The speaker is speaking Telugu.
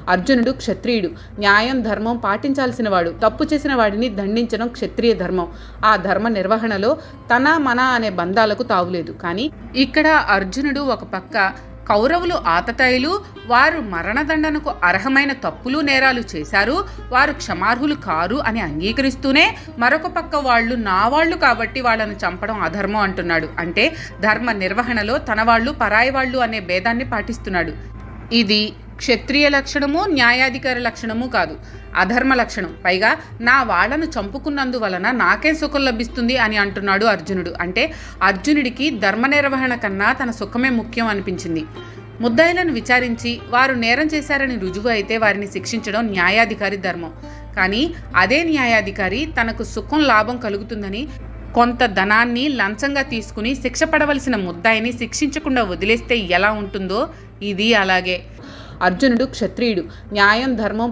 అర్జునుడు క్షత్రియుడు, న్యాయం ధర్మం పాటించాల్సిన వాడు. తప్పు చేసిన వాడిని దండించడం క్షత్రియ ధర్మం. ఆ ధర్మ నిర్వహణలో తన మన అనే బంధాలకు తావులేదు. కానీ ఇక్కడ అర్జునుడు ఒక పక్క కౌరవులు ఆతతాయిలు, వారు మరణదండనకు అర్హమైన తప్పులు నేరాలు చేశారు, వారు క్షమార్హులు కారు అని అంగీకరిస్తూనే మరొక పక్క వాళ్ళు నా వాళ్ళు కాబట్టి వాళ్ళను చంపడం అధర్మం అంటున్నాడు. అంటే ధర్మ నిర్వహణలో తన వాళ్ళు పరాయి వాళ్ళు అనే భేదాన్ని పాటిస్తున్నాడు. ఇది క్షత్రియ లక్షణము, న్యాయాధికారి లక్షణము కాదు, అధర్మ లక్షణం. పైగా నా వాళ్లను చంపుకున్నందువలన నాకే సుఖం లభిస్తుంది అని అంటున్నాడు అర్జునుడు. అంటే అర్జునుడికి ధర్మ నిర్వహణ కన్నా తన సుఖమే ముఖ్యం అనిపించింది. ముద్దాయిలను విచారించి వారు నేరం చేశారని రుజువు అయితే వారిని శిక్షించడం న్యాయాధికారి ధర్మం. కానీ అదే న్యాయాధికారి తనకు సుఖం లాభం కలుగుతుందని కొంత ధనాన్ని లంచంగా తీసుకుని శిక్ష పడవలసిన ముద్దాయిని శిక్షించకుండా వదిలేస్తే ఎలా ఉంటుందో ఇది అలాగే. అర్జునుడు క్షత్రియుడు, న్యాయం ధర్మం